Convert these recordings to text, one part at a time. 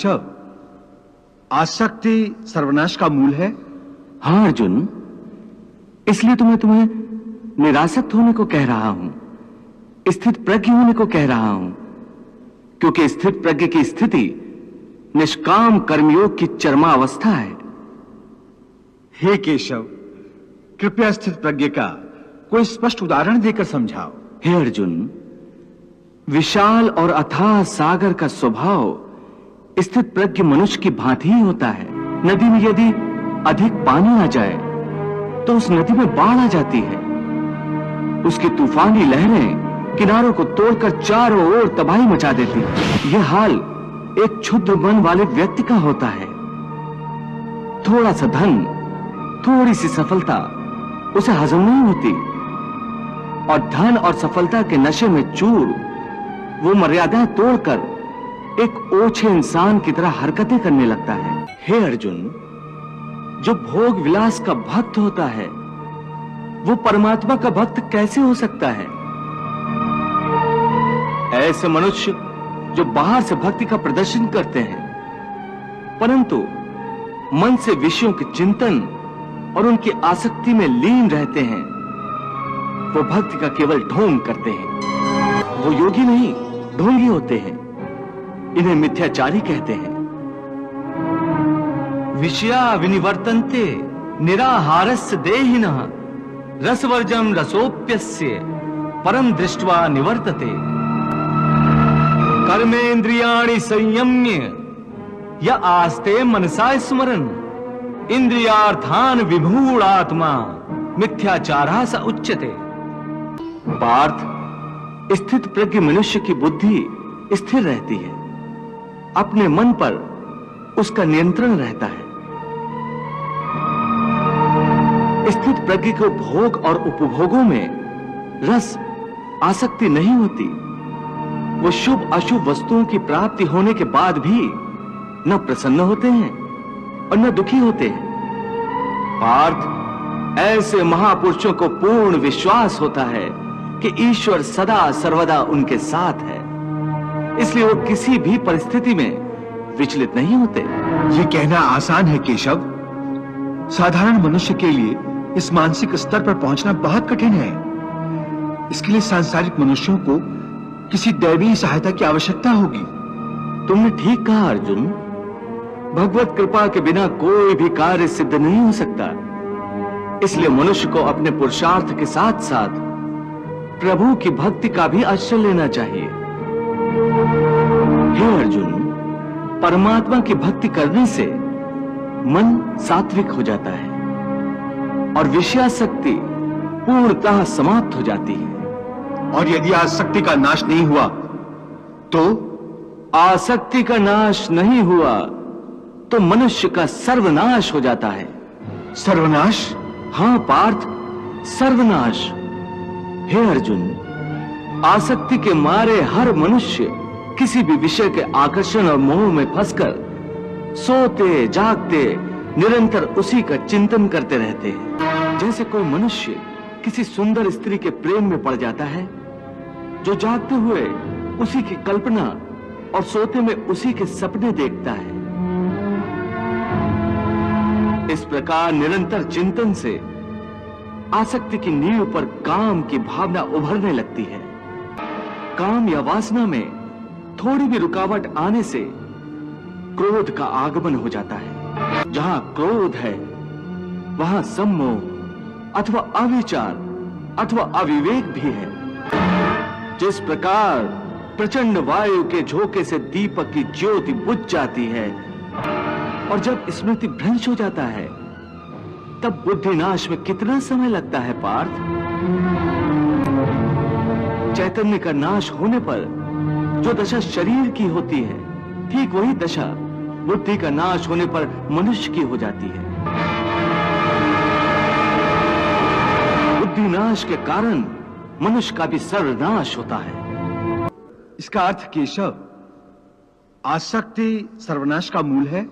केशव, आसक्ति सर्वनाश का मूल है। हाँ अर्जुन, इसलिए तो मैं तुम्हें निरासक्त होने को कह रहा हूं, स्थित प्रज्ञ होने को कह रहा हूं, क्योंकि स्थित प्रज्ञ की स्थिति निष्काम कर्मयोग की चरमावस्था है। हे केशव, कृपया स्थित प्रज्ञ का कोई स्पष्ट उदाहरण देकर समझाओ। हे अर्जुन, विशाल और अथाह सागर का स्वभाव स्थित प्रज्ञ मनुष्य की भांति ही होता है। नदी में यदि अधिक पानी आ जाए तो उस नदी में बाढ़ आ जाती है। उसकी तूफानी लहरें किनारों को तोड़कर चारों ओर तबाही मचा देती है। यह हाल एक क्षुद्र मन वाले व्यक्ति का होता है। थोड़ा सा धन, थोड़ी सी सफलता उसे हजम नहीं होती और धन और सफलता के नशे में चूर वो मर्यादाएं तोड़कर एक ओछे इंसान की तरह हरकतें करने लगता है। हे अर्जुन, जो भोग विलास का भक्त होता है वो परमात्मा का भक्त कैसे हो सकता है? ऐसे मनुष्य जो बाहर से भक्ति का प्रदर्शन करते हैं परंतु मन से विषयों के चिंतन और उनकी आसक्ति में लीन रहते हैं, वो भक्ति का केवल ढोंग करते हैं। वो योगी नहीं, ढोंगी होते हैं। इन्हें मिथ्याचारी कहते हैं। विषया विनिवर्तन्ते निराहारस्य देहिनः रसवर्जम रसोप्यस्य परम दृष्ट्वा निवर्तते। कर्मेन्द्रियाणि संयम्य य आस्ते मनसा स्मरन् इंद्रियार्थान विमूढ़ात्मा मिथ्याचारः स उच्यते। पार्थ, स्थित प्रज्ञ मनुष्य की बुद्धि स्थिर रहती है, अपने मन पर उसका नियंत्रण रहता है। स्थित प्रज्ञ को भोग और उपभोगों में रस आसक्ति नहीं होती। वो शुभ अशुभ वस्तुओं की प्राप्ति होने के बाद भी न प्रसन्न होते हैं और न दुखी होते हैं। पार्थ, ऐसे महापुरुषों को पूर्ण विश्वास होता है कि ईश्वर सदा सर्वदा उनके साथ है, इसलिए वो किसी भी परिस्थिति में विचलित नहीं होते। ये कहना आसान है केशव, साधारण मनुष्य के लिए इस मानसिक स्तर पर पहुंचना बहुत कठिन है। इसके लिए सांसारिक मनुष्यों को किसी दैवीय सहायता की आवश्यकता होगी। तुमने ठीक कहा अर्जुन, भगवत कृपा के बिना कोई भी कार्य सिद्ध नहीं हो सकता। इसलिए मनुष्य को अपने पुरुषार्थ के साथ साथ प्रभु की भक्ति का भी आश्रय लेना चाहिए। हे अर्जुन, परमात्मा की भक्ति करने से मन सात्विक हो जाता है और विषयासक्ति पूर्णतः समाप्त हो जाती है। और यदि आसक्ति का नाश नहीं हुआ तो? आसक्ति का नाश नहीं हुआ तो मनुष्य का सर्वनाश हो जाता है। सर्वनाश? हां पार्थ, सर्वनाश। हे अर्जुन, आसक्ति के मारे हर मनुष्य किसी भी विषय के आकर्षण और मोह में फंसकर सोते जागते निरंतर उसी का चिंतन करते रहते हैं। जैसे कोई मनुष्य किसी सुंदर स्त्री के प्रेम में पड़ जाता है, जो जागते हुए उसी की कल्पना और सोते में उसी के सपने देखता है। इस प्रकार निरंतर चिंतन से आसक्ति की नींव पर काम की भावना उभरने लगती है। काम या वासना में थोड़ी भी रुकावट आने से क्रोध का आगमन हो जाता है। जहां क्रोध है वहां सम्मोह अथवा अविचार अथवा अविवेक भी है। जिस प्रकार प्रचंड वायु के झोंके से दीपक की ज्योति बुझ जाती है और जब स्मृति भ्रंश हो जाता है तब बुद्धिनाश में कितना समय लगता है पार्थ? चैतन्य का नाश होने पर जो दशा शरीर की होती है, ठीक वही दशा बुद्धि का नाश होने पर मनुष्य की हो जाती है। बुद्धिनाश के कारण मनुष्य का भी सर्वनाश होता है। इसका अर्थ केशव, आसक्ति सर्वनाश का मूल है?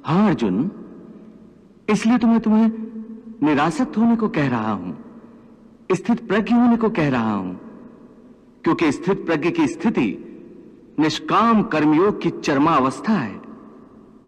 हाँ अर्जुन, इसलिए तो मैं तुम्हें निरासक्त होने को कह रहा हूं, स्थित प्रज्ञ होने को कह रहा हूं, क्योंकि स्थित प्रज्ञ की स्थिति निष्काम कर्मयोग की चरमावस्था है।